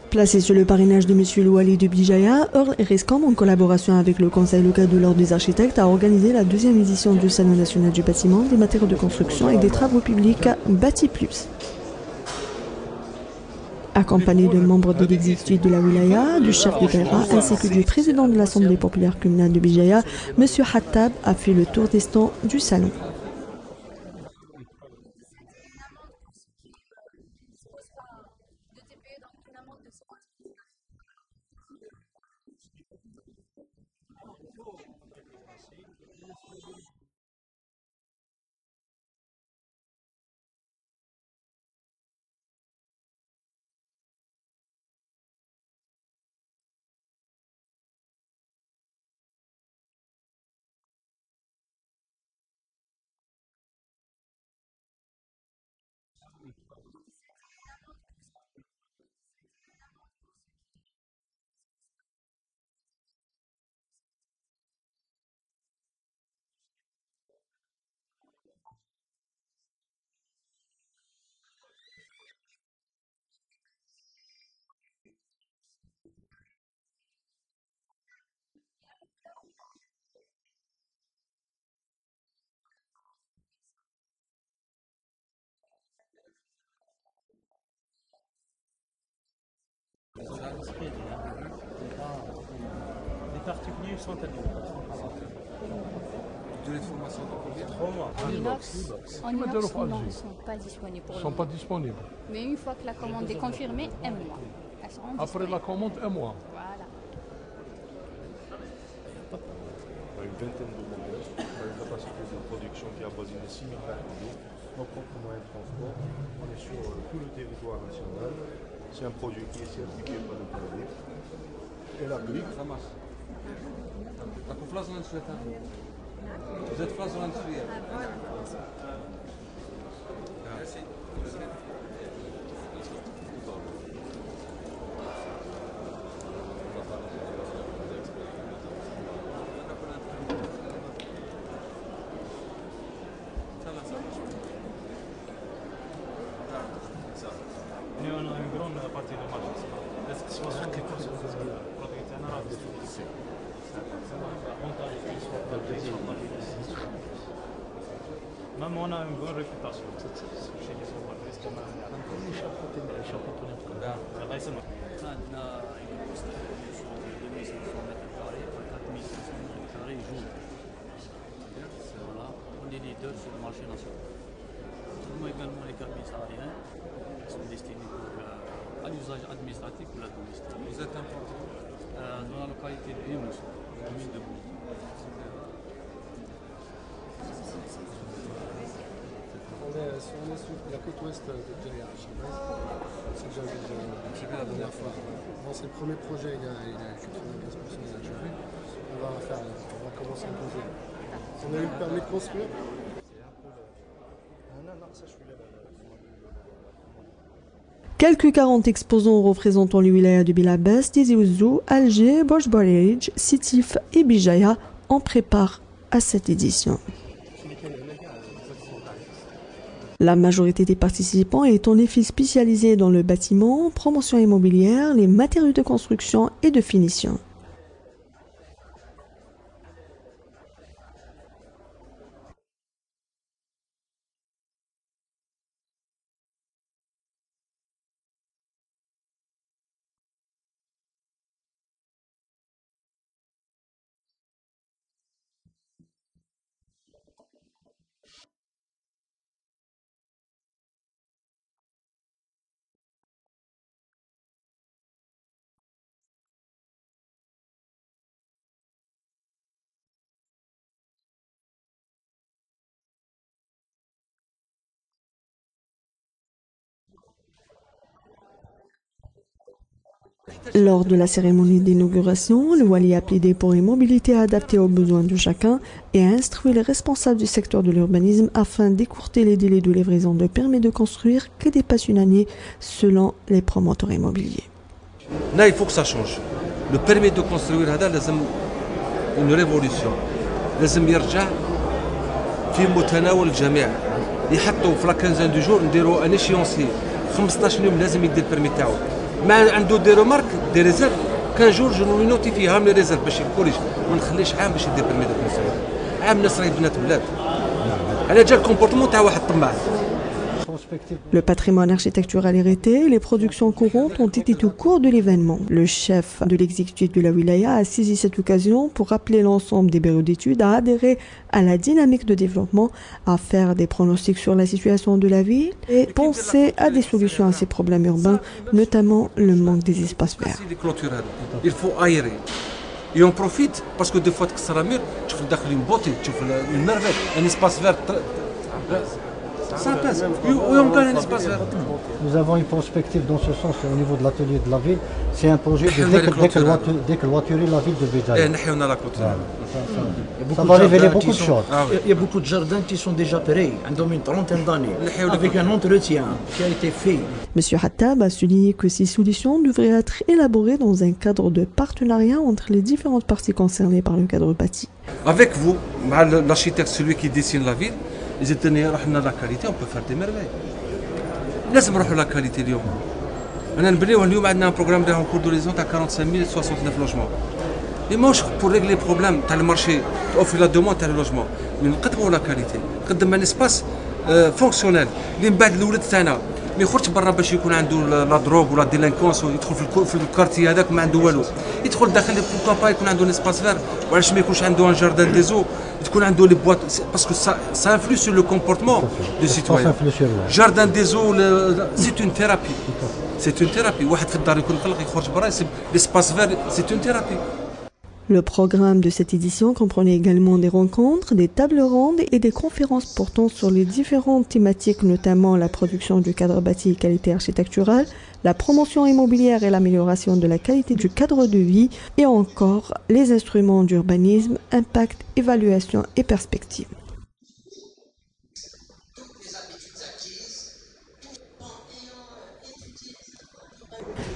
Placé sur le parrainage de M. Louali de Bijaya, Earl Rescom, en collaboration avec le Conseil local de l'Ordre des architectes, a organisé la deuxième édition du Salon national du bâtiment, des matériaux de construction et des travaux publics Bâti Plus. Accompagné de membres de l'exécutif de la wilaya, du chef de Daïra ainsi que du président de l'Assemblée populaire communale de Bijaya, M. Hattab a fait le tour des stands du salon. Les particuliers sont à nous. Durée de formation de combien? 3 mois. En inox, non, ils ne sont pas disponibles pour le moment. Pas disponibles. Mais une fois que la commande est confirmée, un mois. Elles seront Après disponibles. la commande, un mois. Voilà. Une vingtaine de modèles, on a une capacité de production qui avoisine les 6 000 kilos, nos propres moyens de transport, on est sur tout le territoire national, c'est un produit qui est certifié par le PAD, et la brique, Ça marche. Vous êtes face à l'industriel. Merci. Nous on a une grande partie de marché. Est-ce que 60% de produits généraux même on a une bonne réputation chez les entreprises. عندنا une 2500 mètres carrés, 4500 mètres carrés jour. Voilà, on est leader sur le marché national. Nous avons également les cabines salariés qui sont destinés à l'usage administratif ou la domestique. Vous êtes implanté Dans la localité de Yunus, commune de Bourg. On est sur la côte ouest de Djeria, c'est déjà vu la dernière fois. Bon, c'est le premier projet, il y a 95% des achevés. On va commencer à poser. On a eu le permis de construire. Quelques 40 exposants représentant les wilayas de Bilabès, Tizi Ouzou, Alger, Borj Barij, Sétif et Bijaya en préparent à cette édition. La majorité des participants est en effet spécialisée dans le bâtiment, promotion immobilière, les matériaux de construction et de finition. Lors de la cérémonie d'inauguration, le Wali a plaidé pour une mobilité adaptée aux besoins de chacun et a instruit les responsables du secteur de l'urbanisme afin d'écourter les délais de livraison de permis de construire qui dépassent une année selon les promoteurs immobiliers. Là, il faut que ça change. Le permis de construire, c'est une révolution. لازم يرجع في متناول الجميع. يحطوا في لا كانزان دو جور نديروا ان ايشيونسي 15 يوم لازم يدير البرمي تاعو ما عنده دي رومارك دي ريزيرف كان جور جو نوتيفيها من ريزيرف باش يكوريج ما نخليش عام باش يدير برمي دو كونسير عام الناس راهي بنات بلاد على جا الكومبورتمون تاع واحد طماع. Le patrimoine architectural hérité et les productions courantes ont été au cours de l'événement. Le chef de l'exécutif de la wilaya a saisi cette occasion pour rappeler l'ensemble des bureaux d'études à adhérer à la dynamique de développement, à faire des pronostics sur la situation de la ville et penser à des solutions à ces problèmes urbains, notamment le manque des espaces verts. Il faut aérer. Et on profite parce que des fois tu as un mur, tu vois une beauté, tu vois une merveille, un espace vert. Nous avons une perspective dans ce sens au niveau de l'atelier de la ville. C'est un projet de déclôturer la ville de Béjaïa. Ça va révéler beaucoup de choses. Il y a beaucoup de jardins qui sont déjà prêts, une trentaine d'années, avec un entretien qui a été fait. Monsieur Hattab a souligné que ces solutions devraient être élaborées dans un cadre de partenariat entre les différentes parties concernées par le cadre bâti. Avec vous, l'architecte, celui qui dessine la ville, إذا تاني رحنا لا كاليتي اون بو فار دي ميرفاي لازم نروحوا لا كاليتي اليوم انا نبنيوها اليوم عندنا بروغرام داير كور دوريزون تاع 45069 لوجمون اي ماهوش بور ريغلي بروبليم تاع المارشي اوفي لا دوموند تاع اللوجمون مي نقدموا لا كاليتي نقدم ان اسباس فونكسيونيل اللي من بعد الولد تاعنا ما يخرجش برا باش يكون عنده لا دروغ ولا ديلانكونس ويدخل في الكارتي هذاك ما عنده والو يدخل داخل بوركوا با يكون عنده اسباس فير وعلاش ما يكونش عنده ان جاردان ديزو تكون عنده لي بواط باسكو سا انفلو سور لو كومبورتمون دو سيتويان جاردان ديزو سي اون ثيرابي سي اون ثيرابي واحد في الدار يكون قلق يخرج برا يسيب ليسباس فير سي اون ثيرابي. Le programme de cette édition comprenait également des rencontres, des tables rondes et des conférences portant sur les différentes thématiques, notamment la production du cadre bâti et qualité architecturale, la promotion immobilière et l'amélioration de la qualité du cadre de vie, et encore les instruments d'urbanisme, impact, évaluation et perspective.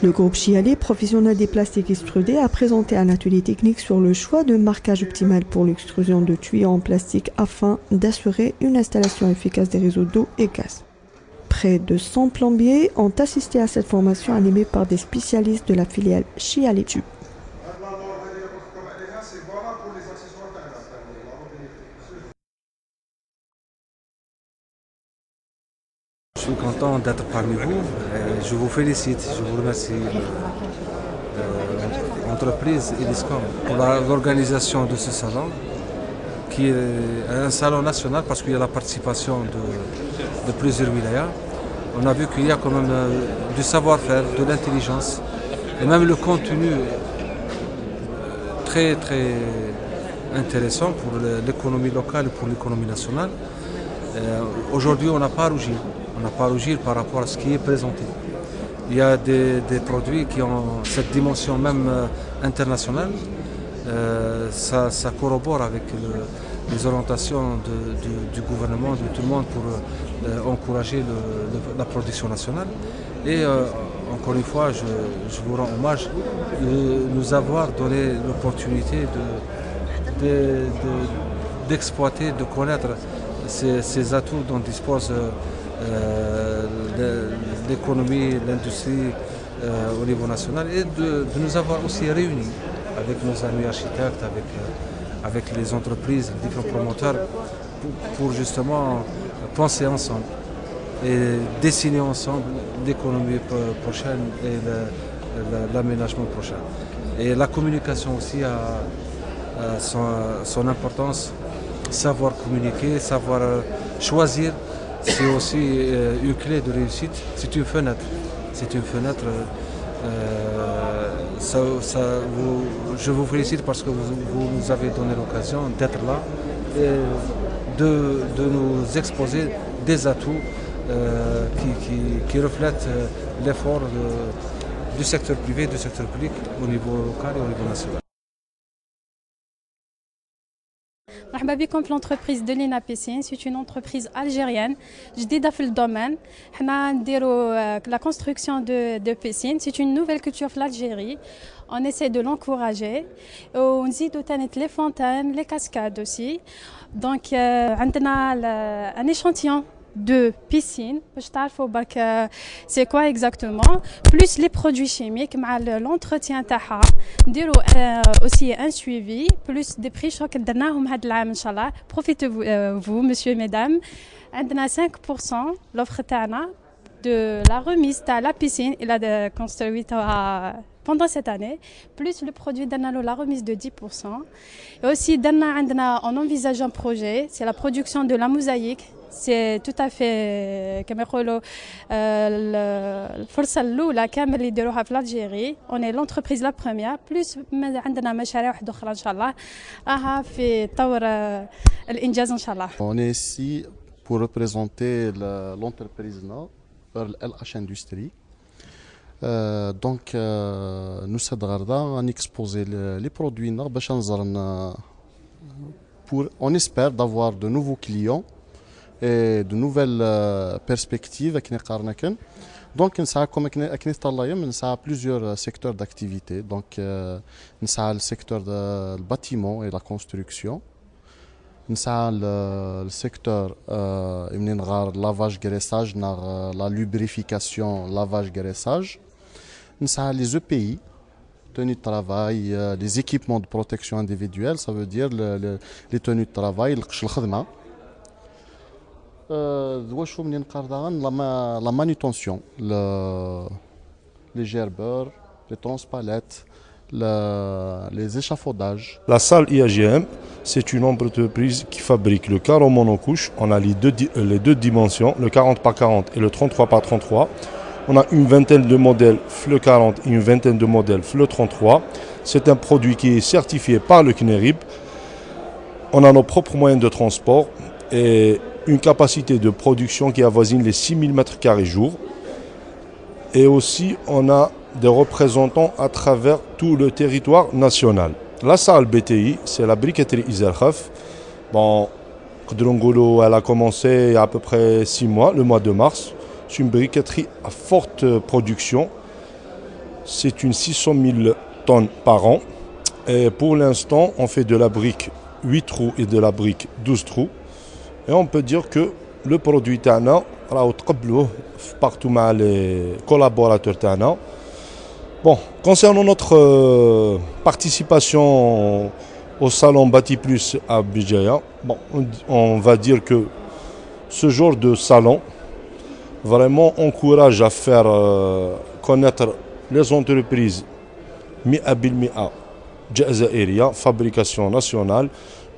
Le groupe Chialé, professionnel des plastiques extrudés, a présenté un atelier technique sur le choix de marquage optimal pour l'extrusion de tuyaux en plastique afin d'assurer une installation efficace des réseaux d'eau et gaz. Près de 100 plombiers ont assisté à cette formation animée par des spécialistes de la filiale Chialé Tube. Je suis content d'être parmi vous. Je vous félicite, je vous remercie, l'entreprise Eliscom, pour l'organisation de ce salon, qui est un salon national parce qu'il y a la participation de plusieurs wilayas. On a vu qu'il y a quand même du savoir-faire, de l'intelligence, et même le contenu très très intéressant pour l'économie locale et pour l'économie nationale. Aujourd'hui, on n'a pas à rougir. On n'a pas à rougir par rapport à ce qui est présenté. Il y a des produits qui ont cette dimension même internationale. Ça corrobore avec les orientations du gouvernement, de tout le monde pour encourager la production nationale. Et encore une fois, je vous rends hommage de nous avoir donné l'opportunité d'exploiter, de connaître ces atouts dont dispose l'économie, l'industrie au niveau national, et de nous avoir aussi réunis avec nos amis architectes, avec les entreprises, les différents promoteurs, pour justement penser ensemble et dessiner ensemble l'économie prochaine et l'aménagement prochain. Et la communication aussi a son importance, savoir communiquer, savoir choisir. C'est aussi une clé de réussite, c'est une fenêtre. C'est une fenêtre. Je vous félicite parce que vous nous avez donné l'occasion d'être là et de nous exposer des atouts qui reflètent l'effort du secteur privé et du secteur public au niveau local et au niveau national. مرحبا بكم في l'entreprise de l'ENA Piscine. C'est une entreprise algérienne جديدة في الدومين. حنا نديروا la construction de piscines. C'est une nouvelle culture في l'Algérie. On essaie de l'encourager. ونزيدوا تاني les fontaines, les cascades aussi. Donc عندنا un échantillon de piscine. C'est quoi exactement? Plus les produits chimiques, l'entretien taha, aussi un suivi, plus des prix. Profitez-vous, monsieur et mesdames. On a 5% l'offre de la remise à la piscine. Il a construit pendant cette année, plus le produit la remise de 10%. Et aussi, on envisage un projet, c'est la production de la mosaïque. C'est tout à fait, comme الفرصة الأولى كامل اللي يديروها في l'Algérie. On est l'entreprise la première, plus عندنا مشاريع واحدة أخرى إن شاء الله راها في طور الإنجاز إن شاء الله. On est ici pour représenter l'entreprise LH Industrie. Donc nous sommes exposer les produits on espère d'avoir de nouveaux clients et de nouvelles perspectives. Donc nous avons plusieurs secteurs d'activité. Donc nous avons le secteur du bâtiment et de la construction. Nous avons le secteur lavage graissage, la lubrification lavage graissage. Nous avons les EPI, tenues de travail, les équipements de protection individuelle, ça veut dire les tenues de travail, la manutention, les gerbeurs, les transpalettes, les échafaudages. La salle IAGM, c'est une entreprise qui fabrique le carreau monocouche. On a les deux dimensions, le 40 par 40 et le 33 par 33. On a une vingtaine de modèles FLE 40 et une vingtaine de modèles FLE 33. C'est un produit qui est certifié par le CNERIB. On a nos propres moyens de transport et une capacité de production qui avoisine les 6000 m² jour. Et aussi, on a des représentants à travers tout le territoire national. La salle BTI, c'est la briqueterie Izerkhaf. Bon, elle a commencé il y a à peu près 6 mois, le mois de mars. C'est une briqueterie à forte production. C'est une 600 000 tonnes par an. Et pour l'instant, on fait de la brique 8 trous et de la brique 12 trous. Et on peut dire que le produit Tana, partout avec les collaborateurs Tana. Bon, concernant notre participation au salon Bati Plus à Bijaya, bon, on va dire que ce genre de salon vraiment encourage à faire connaître les entreprises Mi'a bil Mi'a Jazaïria, fabrication nationale.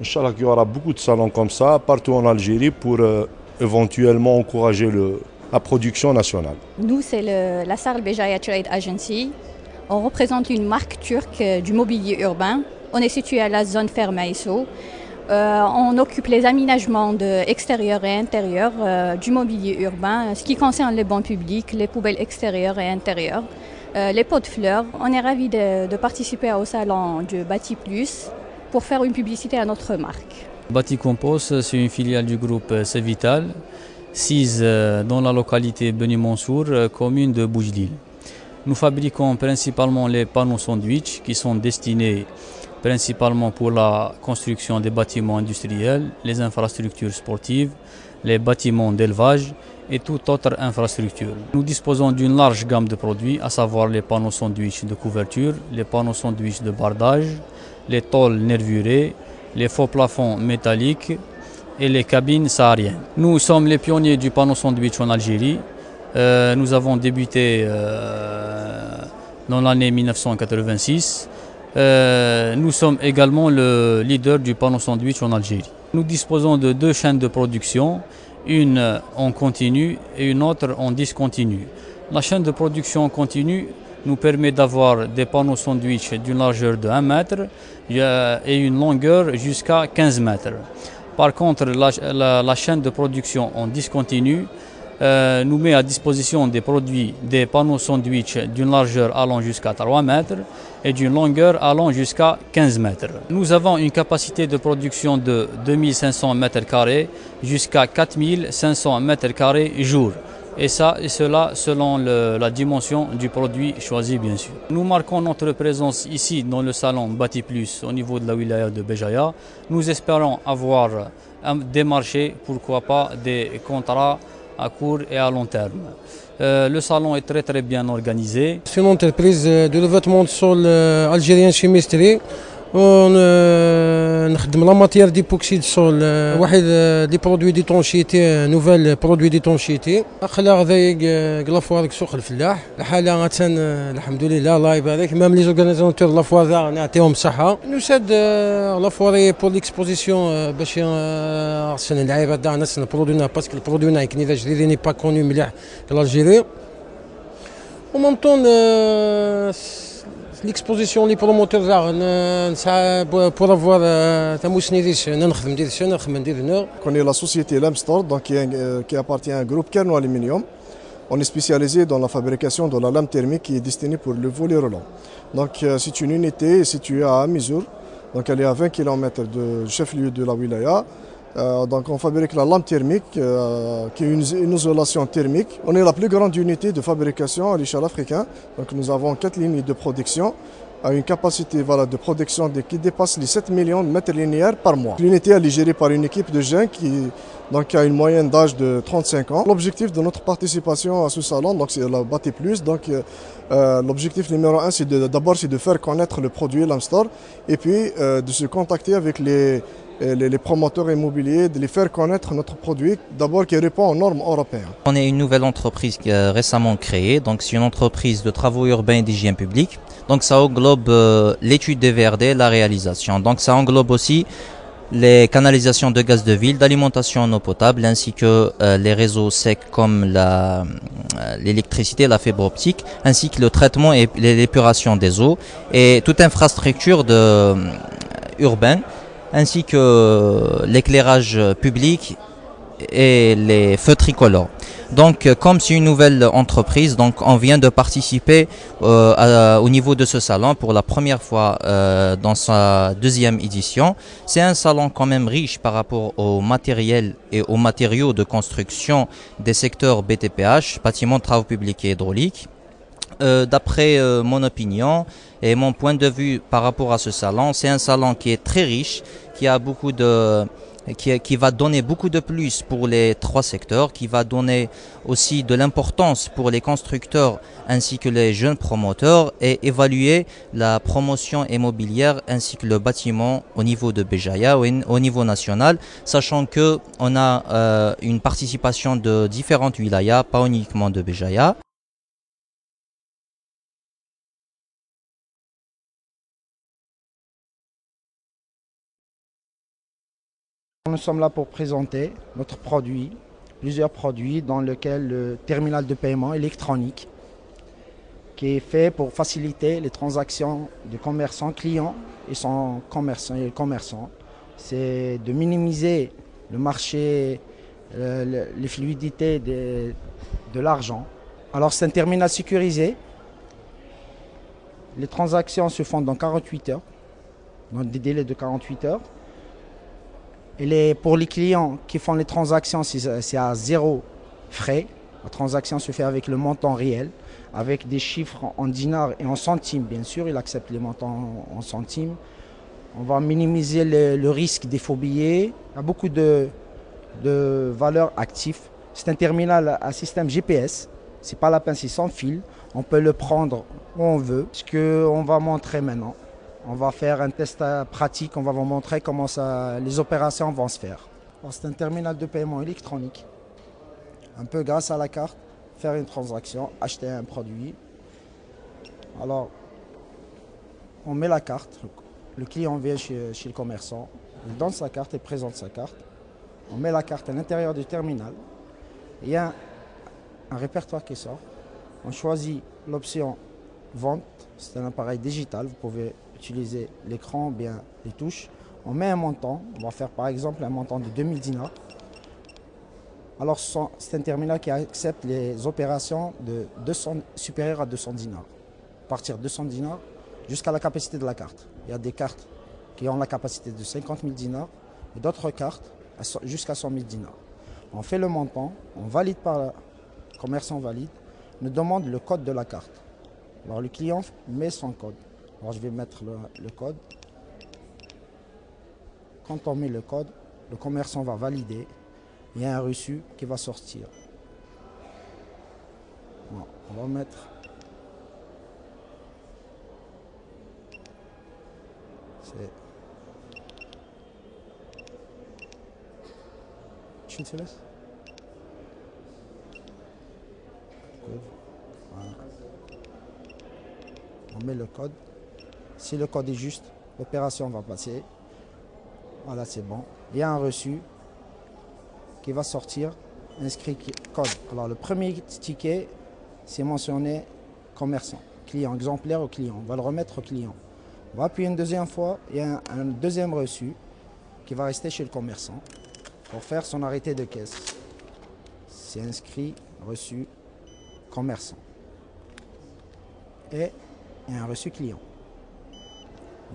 Inch'Allah qu'il y aura beaucoup de salons comme ça partout en Algérie pour éventuellement encourager la production nationale. Nous, c'est la Sarl Bijaya Trade Agency. On représente une marque turque du mobilier urbain. On est situé à la zone Fermaiso. On occupe les aménagements extérieurs et intérieurs du mobilier urbain, ce qui concerne les bancs publics, les poubelles extérieures et intérieures, les pots de fleurs. On est ravis de participer au salon du Bati Plus pour faire une publicité à notre marque. Bati Compost, c'est une filiale du groupe Cevital, sise dans la localité Beni Mansour, commune de Boujdil. Nous fabriquons principalement les panneaux sandwich qui sont destinés principalement pour la construction des bâtiments industriels, les infrastructures sportives, les bâtiments d'élevage et toute autre infrastructure. Nous disposons d'une large gamme de produits, à savoir les panneaux sandwich de couverture, les panneaux sandwich de bardage, les tôles nervurées, les faux plafonds métalliques et les cabines sahariennes. Nous sommes les pionniers du panneau sandwich en Algérie. Nous avons débuté dans l'année 1986. Nous sommes également le leader du panneau sandwich en Algérie. Nous disposons de 2 chaînes de production, une en continu et une autre en discontinu. La chaîne de production en continu nous permet d'avoir des panneaux sandwich d'une largeur de 1 mètre et une longueur jusqu'à 15 mètres. Par contre, la chaîne de production en discontinu nous met à disposition des produits, des panneaux sandwich d'une largeur allant jusqu'à 3 mètres et d'une longueur allant jusqu'à 15 mètres. Nous avons une capacité de production de 2500 m² jusqu'à 4500 m² jour. Et cela selon la dimension du produit choisi, bien sûr. Nous marquons notre présence ici dans le salon Bati Plus au niveau de la wilaya de Béjaïa. Nous espérons avoir des marchés, pourquoi pas des contrats à court et à long terme. Le salon est très bien organisé. C'est une entreprise de revêtement de sol algérien chimisterie. نخدم لا ماتيير ديبوكسي دو سول واحد دي برودوي ديتونشيتي نوفيل برودوي ديتونشيتي اخلاق ذايق لافوار سوق الفلاح الحاله غاتن الحمد لله الله يبارك ميم لي زورغانيزاتور لافوار نعطيهم الصحه نساد لافواري بور ليكسبوزيسيون باش عشان اللعيبه تاع الناس برودوينا باسكو البرودوينا كني ذا جديد ني با كوني مليح الجيري ومن طون l'exposition les promoteurs pour avoir On est la société Lamstor donc qui appartient à un groupe Kerno Aluminium. On est spécialisé dans la fabrication de la lame thermique qui est destinée pour le volet roulant. Donc c'est une unité située à Amizour, donc elle est à 20 km du chef-lieu de la wilaya. Donc on fabrique la lame thermique qui est une isolation thermique. On est la plus grande unité de fabrication à l'échelle africaine. Donc nous avons 4 lignes de production à une capacité de production qui dépasse les 7 millions de mètres linéaires par mois. L'unité est gérée par une équipe de jeunes qui a une moyenne d'âge de 35 ans. L'objectif de notre participation à ce salon, c'est la Bati Plus. L'objectif numéro 1, c'est d'abord de faire connaître le produit Lamstor et puis de se contacter avec les promoteurs immobiliers, de les faire connaître notre produit, d'abord qui répond aux normes européennes. On est une nouvelle entreprise qui est récemment créée, donc c'est une entreprise de travaux urbains et d'hygiène publique. Donc ça englobe l'étude des VRD, la réalisation. Donc ça englobe aussi les canalisations de gaz de ville, d'alimentation en eau potable, ainsi que les réseaux secs comme l'électricité, la fibre optique, ainsi que le traitement et l'épuration des eaux et toute infrastructure urbaine, ainsi que l'éclairage public et les feux tricolores. Donc comme c'est une nouvelle entreprise, donc on vient de participer au niveau de ce salon pour la première fois dans sa deuxième édition. C'est un salon quand même riche par rapport au matériel et aux matériaux de construction des secteurs BTPH, bâtiments, travaux publics et hydrauliques. D'après mon opinion et mon point de vue par rapport à ce salon, c'est un salon qui est très riche, qui a beaucoup qui va donner beaucoup de plus pour les 3 secteurs, qui va donner aussi de l'importance pour les constructeurs ainsi que les jeunes promoteurs et évaluer la promotion immobilière ainsi que le bâtiment au niveau de Béjaïa au niveau national, sachant que on a une participation de différentes wilayas, pas uniquement de Béjaïa. Nous sommes là pour présenter notre produit, plusieurs produits dans lesquels le terminal de paiement électronique qui est fait pour faciliter les transactions de commerçants clients et son commerçant. C'est de minimiser le marché, les fluidités de l'argent. Alors c'est un terminal sécurisé. Les transactions se font dans 48 heures, dans des délais de 48 heures. Et pour les clients qui font les transactions, c'est à 0 frais. La transaction se fait avec le montant réel, avec des chiffres en dinars et en centimes. Bien sûr, il accepte les montants en centimes. On va minimiser le risque des faux billets. Il y a beaucoup de valeurs actives. C'est un terminal à système GPS. C'est pas la peine, c'est sans fil. On peut le prendre où on veut. Ce qu'on va montrer maintenant. On va faire un test pratique, on va vous montrer comment les opérations vont se faire. C'est un terminal de paiement électronique. On peut, grâce à la carte, faire une transaction, acheter un produit. Alors, on met la carte, le client vient chez le commerçant, il donne sa carte et présente sa carte. On met la carte à l'intérieur du terminal. Il y a un répertoire qui sort. On choisit l'option vente, c'est un appareil digital, vous pouvez utiliser l'écran, bien les touches. On met un montant, on va faire par exemple un montant de 2000 dinars. Alors c'est un terminal qui accepte les opérations supérieures à 200 dinars. À partir de 200 dinars jusqu'à la capacité de la carte. Il y a des cartes qui ont la capacité de 50 000 dinars et d'autres cartes jusqu'à 100 000 dinars. On fait le montant, on valide par commerçant valide, nous demande le code de la carte. Alors le client met son code. Alors je vais mettre le code. Quand on met le code, le commerçant va valider. Il y a un reçu qui va sortir. Bon, on va mettre. C'est. Tu te laisses? Voilà. On met le code. Si le code est juste, l'opération va passer. Voilà, c'est bon. Il y a un reçu qui va sortir, inscrit code. Alors le premier ticket, c'est mentionné commerçant, client, exemplaire au client. On va le remettre au client. On va appuyer une deuxième fois, il y a un deuxième reçu qui va rester chez le commerçant pour faire son arrêté de caisse. C'est inscrit, reçu, commerçant. Et il y a un reçu client.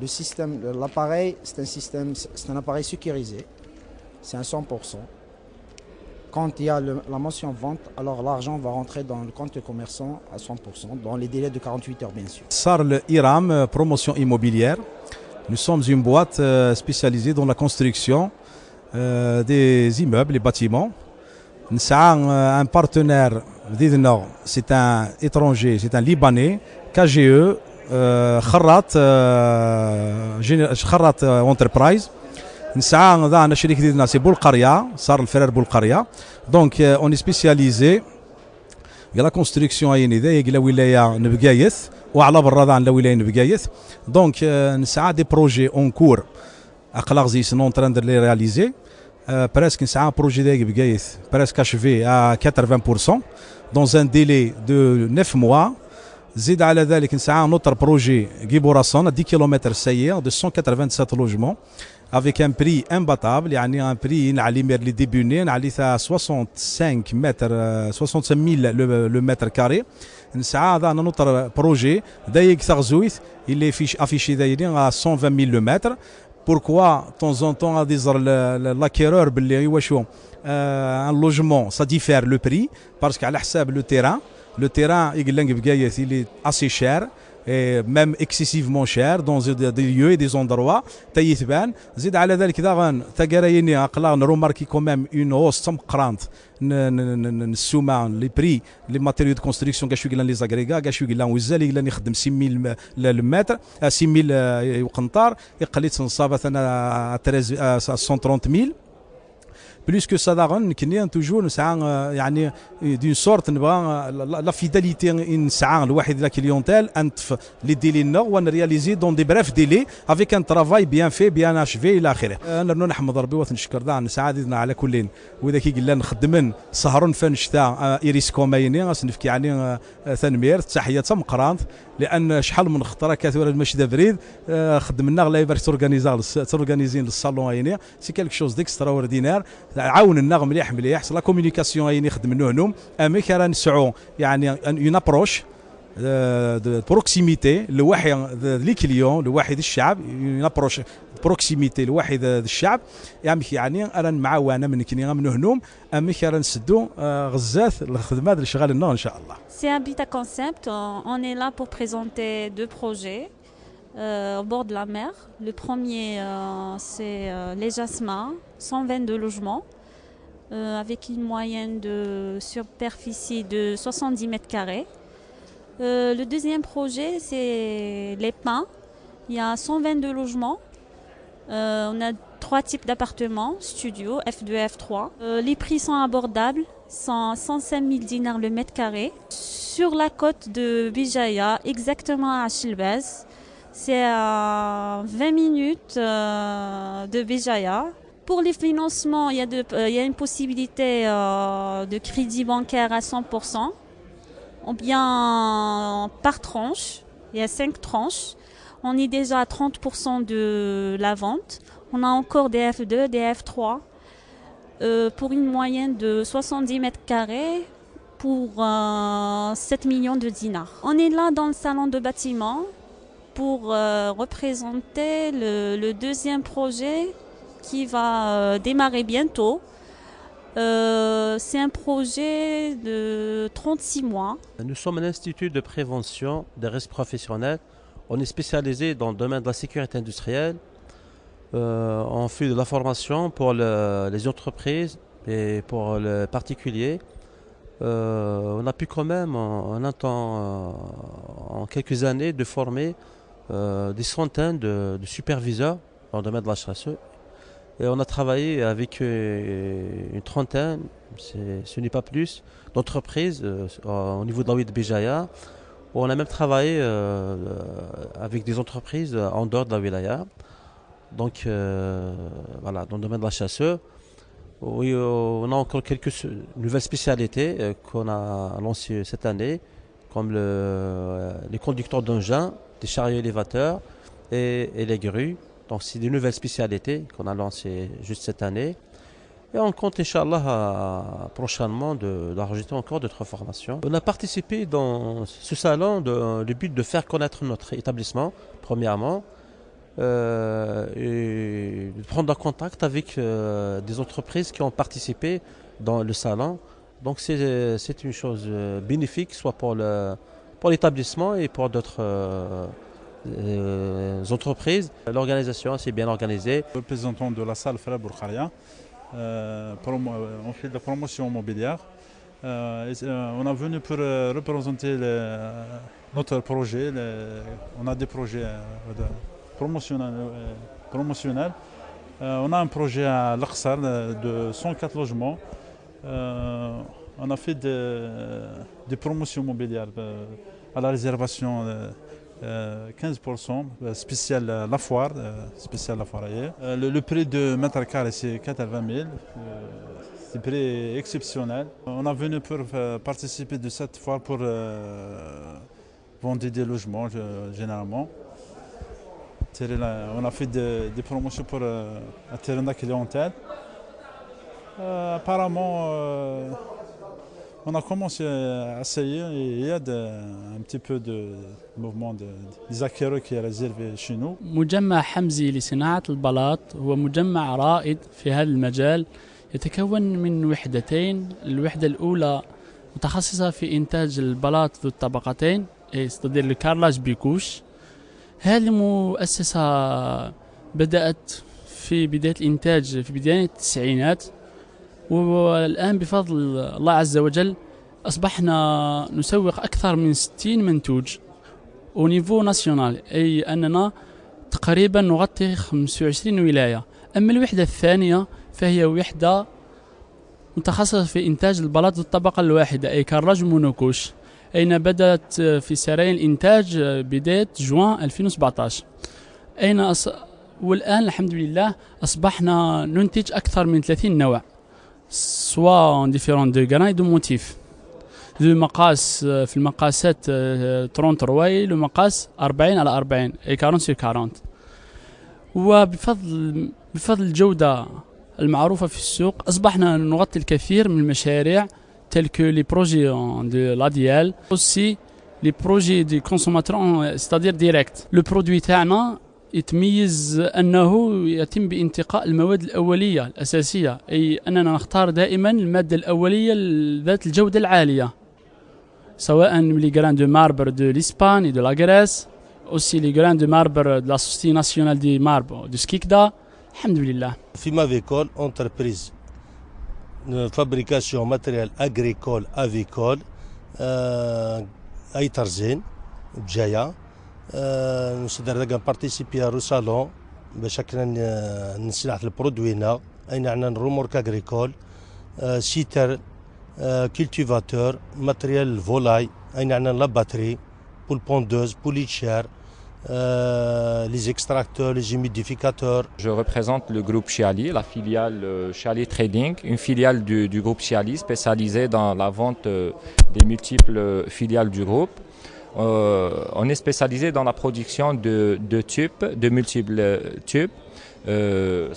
Le système, l'appareil, c'est un appareil sécurisé. C'est à 100%. Quand il y a la mention vente, alors l'argent va rentrer dans le compte du commerçant à 100%, dans les délais de 48 heures bien sûr. SARL IRAM, promotion immobilière. Nous sommes une boîte spécialisée dans la construction des immeubles, les bâtiments. Nous avons un partenaire, c'est un étranger, c'est un Libanais, KGE, خرات انتربرايز. نسعى ضعنا شريك ديالنا سي بولقريه صار الفرار بولقريه دونك اوني سبيسياليزي لا كونستركسيون اي نيدا لا ولايه نبقايث وعلى برا ضعنا لا ولايه نبقايث دونك نسعى دي بروجي اون كور اقلاق زي سنون تران دو لي رياليزي presque نسعى بروجي ديال بقايث presque achevé à 80% dans un délai de 9 mois. زيد على ذلك نسعى نوتر بروجي Guy-Bourasson à 10 km سيئة de 187 logements avec un prix imbattable يعني un prix نعلي لي ديبوني نعلي 65 متر 65 000 le mètre carré. نسعى ضعنا نوتر بروجي دايق ثغزويث اللي فيش افيشي دايرين à 120 000 le mètre. Pourquoi de temps en temps à dire l'acquéreur باللي هو شو un logement ça diffère le prix parce qu'à حساب le terrain. Le terrain il est assez cher, et même excessivement cher dans des lieux et des endroits. تيثبان زيد على ذلك ذا تقرايني أقلا نروماركي quand même une hausse تمقرانت نسوما لي بري لي ماتيريو دو كونستركسيون كاش يقولن لي زاغريغا كاش يقولن وزال يقولن يخدم 6000 المتر 6000 قنطار يقليت نصاب مثلا 1300 Plus que ça, nous toujours d'une sorte la fidélité la clientèle entre les délais on réalisé dans des brefs délais avec un travail bien fait, bien achevé إلى آخره. أنا نحمد ربي ونشكر دعنا سعادتنا على كلين وإذا كي قلنا نخدمن سهرن فنشتا إيريس كومايني غنفكي يعني ثنمير تحية مقرانت لأن شحال من خطرة كثيرة المشي بريد خدمنا غلا يبارك تورغانيزين للصالون عيني سي كالك شوز ديكستراوردينير عاون النغم مليح لا كومونيكاسيون عيني خدمنوه نوم امي كرا نسعو يعني اون ابروش دو بروكسيميتي لواحد لي كليون لواحد الشعب اون ابروش بروكسيميتي لواحد الشعب يعني انا معاونه من كني غنمنوه نوم امي كرا نسدو غزات الخدمه ديال شغال النور ان شاء الله. C'est Habitat Concept, on est là pour présenter deux projets au bord de la mer. Le premier, c'est les Jasmins, 122 logements, avec une moyenne de superficie de 70 mètres carrés. Le deuxième projet, c'est les Pins. Il y a 122 logements. On a 3 types d'appartements, studio, F2 F3. Les prix sont abordables, 105 000 dinars le mètre carré. Sur la côte de Bijaya, exactement à Shilbaz. C'est à 20 minutes de Bijaya. Pour les financements, il y a une possibilité de crédit bancaire à 100%, ou bien par tranche. Il y a 5 tranches. On est déjà à 30% de la vente. On a encore des F2, des F3 pour une moyenne de 70 mètres carrés pour 7 millions de dinars. On est là dans le salon de bâtiment pour représenter le deuxième projet qui va démarrer bientôt. C'est un projet de 36 mois. Nous sommes un institut de prévention des risques professionnels. On est spécialisé dans le domaine de la sécurité industrielle. On fait de la formation pour les entreprises et pour les particuliers. On a pu quand même en quelques années de former des centaines de superviseurs dans le domaine de la HSE. Et on a travaillé avec une trentaine, ce n'est pas plus, d'entreprises au niveau de la Wid Béjaïa. On a même travaillé avec des entreprises en dehors de la wilaya. Donc voilà, dans le domaine de la HSE. Oui, on a encore quelques nouvelles spécialités qu'on a lancées cette année, comme les conducteurs d'engins, des chariots élévateurs et les grues. Donc c'est des nouvelles spécialités qu'on a lancées juste cette année. Et on compte, Inch'Allah, prochainement d'enregistrer encore d'autres formations. On a participé dans ce salon le but de faire connaître notre établissement, premièrement, et de prendre en contact avec des entreprises qui ont participé dans le salon. Donc c'est une chose bénéfique, soit pour l'établissement et pour d'autres entreprises. L'organisation s'est bien organisée. Représentant de la salle Frère Bourkharia, on fait de la promotion immobilière. On est venu pour représenter notre projet. On a des projets promotionnels. On a un projet à l'Aqsar de 104 logements. On a fait des promotions immobilières à la réservation 15%, spécial la foire, le prix de mètre carré c'est 80 000, c'est un prix exceptionnel. On est venu pour participer de cette foire pour vendre des logements généralement. On a fait des promotions pour attirer la clientèle. Apparemment, on a commencé à essayer et il y a un petit peu de mouvement des acquéreurs qui est réservé chez nous. مجمع حمزي لصناعة البلاط هو مجمع رائد في هذا المجال، يتكون من وحدتين. الوحدة الأولى متخصصة في إنتاج البلاط ذو الطبقتين، يستدير الكارلاج بيكوش. هذه المؤسسة بدأت في بداية الإنتاج في بداية التسعينات، والآن بفضل الله عز وجل أصبحنا نسوق أكثر من 60 منتوج au niveau national، أي أننا تقريبا نغطي 25 ولاية. أما الوحدة الثانية فهي وحدة متخصصة في إنتاج البلاط ذو الطبقة الواحدة، أي كراج مونوكوش، أين بدأت في سرايا الإنتاج بداية جوان 2017. والآن الحمد لله أصبحنا ننتج أكثر من 30 نوع، soit en différents degrés et de motifs. ذو مقاس في المقاسات 33 له مقاس 40 على 40 اي 40 sur 40. وبفضل الجودة المعروفة في السوق أصبحنا نغطي الكثير من المشاريع tels que les projets de l'ADL, aussi les projets des consommateurs, c'est-à-dire direct. Le produit تاعنا يتميز أنه يتم بانتقاء المواد الأولية الأساسية، أي أننا نختار دائما المادة الأولية ذات الجودة العالية، سواء les grains de marbre de l'Espagne et de la Grèce, aussi les grains de marbre de la Société nationale du marbre de Skikda. Alhamdulillah. Fimavicole, entreprise de fabrication matériel agricole avicole أي ترزين بجاية. نقدر participer au salon باش هكا نسلح البرودوينا، أين عندنا رومورك agricole، سيتر، cultivateur، matériel volaille، أين عندنا لا باتري، بول بوندوز، بوليتشير، les extracteurs, les humidificateurs. Je représente le groupe Chiali, la filiale Chiali Trading, une filiale du groupe Chiali spécialisée dans la vente des multiples filiales du groupe. On est spécialisé dans la production de tubes, de multiples tubes,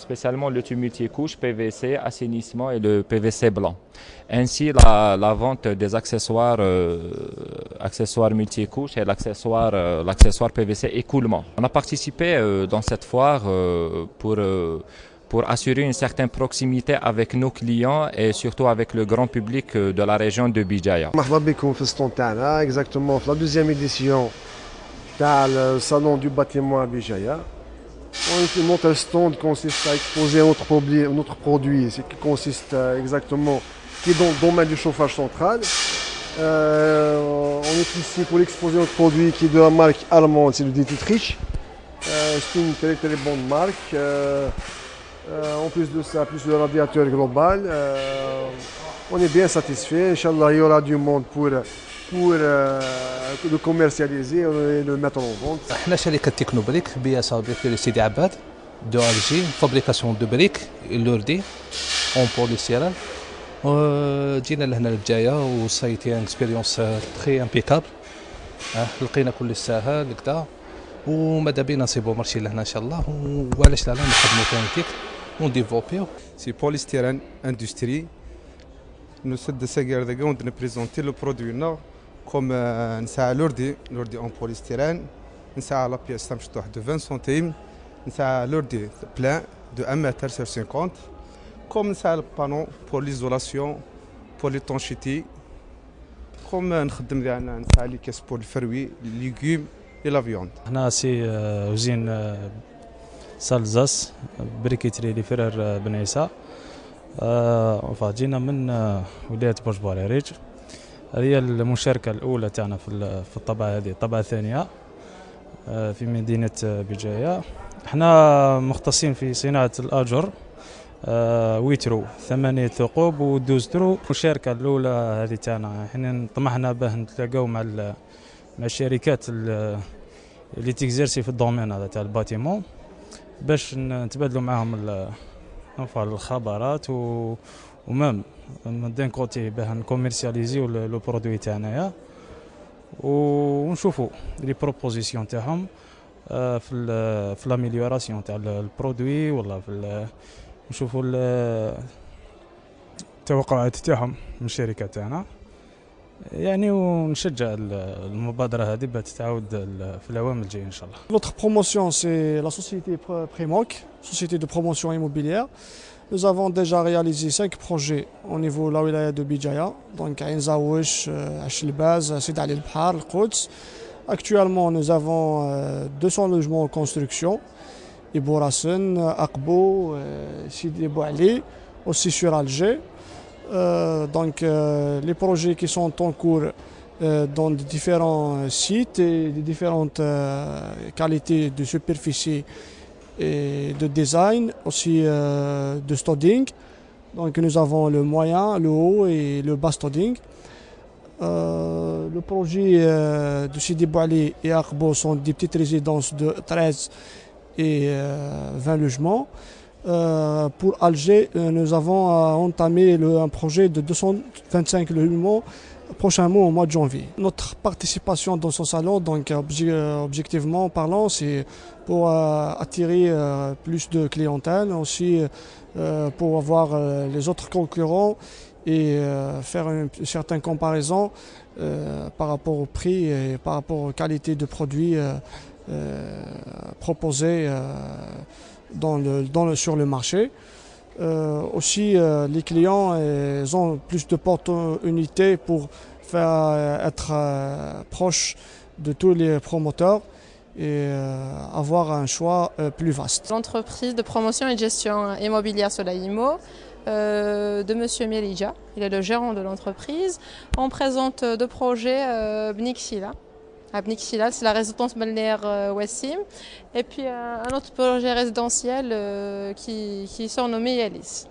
spécialement le tube multicouche, PVC, assainissement et le PVC blanc. Ainsi la vente des accessoires multicouches et l'accessoire PVC écoulement. On a participé dans cette foire pour assurer une certaine proximité avec nos clients et surtout avec le grand public de la région de Bijaya. مرحبا بكم في الستون تاعنا exactement في la deuxième édition تاع le salon du bâtiment à Bijaya. Notre stand consiste à exposer notre produit, qui consiste exactement, qui est dans le domaine du chauffage central. On est ici pour exposer notre produit qui est de la marque allemande, c'est le Dietrich. C'est une très très bonne marque. En plus de ça, plus le radiateur global, on est bien satisfait. Inch'Allah, il y aura du monde pour le commercialiser et le mettre en vente. احنا شركة تكنوبريك بها صديقي سيدي عباد دو الجي فابريكاسيون دو بريك لوردي اون بوليستيرال جينا لهنا لبجاية وسايتي ان اكسبيريونس تري امبيكابل لقينا كل ساهل كدا وماذا بينا نصيبو مارشي لهنا ان شاء الله وعلاش لا نخدمو كونتيك ونديفلوبيو سي بوليستيران اندستري Nous sommes de Sagardaga, on a présenté le produit comme un l'ordi en polystyrène, la pièce de 20 centimes, l'ordi plein de 1 mètre sur 50, comme le panneau pour l'isolation, pour l'étanchéité, comme un les caisses pour le fruits, les légumes et la viande. هنا سي وزين سالزاس بريكيتري لفرار بن عيسى. جينا من ولاية برج باريريج. هذه المشاركة الأولى تاعنا في الطبعة هذه، الطبعة الثانية في مدينة بجاية. احنا مختصين في صناعة الآجر، ويترو 8 ثقوب و12 ترو. المشاركة الأولى هذه تاعنا احنا طمحنا به نتلاقاو مع الشركات اللي تكزيرسي في الدومين هذا تاع الباتيمون باش نتبادلوا معاهم الخبرات ومام دان كوتي باه نكوميرسياليزيو لو برودوي تاعنايا ونشوفوا لي بروبوزيسيون تاعهم في لاميليوراسيون تاع البرودوي ولا في نشوفوا التوقعات تاعهم من الشركه تاعنا يعني ونشجع المبادره هذه باش تتعاود في العوام الجايه ان شاء الله. Notre promotion c'est la société Prémoc, société de promotion immobilière. Nous avons déjà réalisé 5 projets au niveau de la wilaya de Bijaya, donc Ain Zaouch, Achelbaz, Sidi Ali al-Bahar, Al-Quds. Actuellement, nous avons 200 logements en construction, Ibourassen, Akbo, Sidi Bouali, aussi sur Alger. Donc les projets qui sont en cours dans de différents sites et de différentes qualités de superficie et de design, aussi de studding. Donc nous avons le moyen, le haut et le bas studding. Le projet de Sidi Bouali et Akbo sont des petites résidences de 13 et 20 logements. Pour Alger, nous avons entamé un projet de 225 logements prochainement au mois de janvier. Notre participation dans ce salon, donc objectivement parlant, c'est pour attirer plus de clientèle, aussi pour avoir les autres concurrents et faire une certaine comparaison par rapport au prix et par rapport aux qualités de produits proposés sur le marché. Aussi, les clients ont plus d'opportunités pour faire être proche de tous les promoteurs et avoir un choix plus vaste. L'entreprise de promotion et de gestion immobilière Solaimo de M. Melidja, il est le gérant de l'entreprise. On présente deux projets Bnixila. À Bnixila, c'est la résidence balnéaire Wassim, et puis un autre projet résidentiel qui est surnommé Yalis.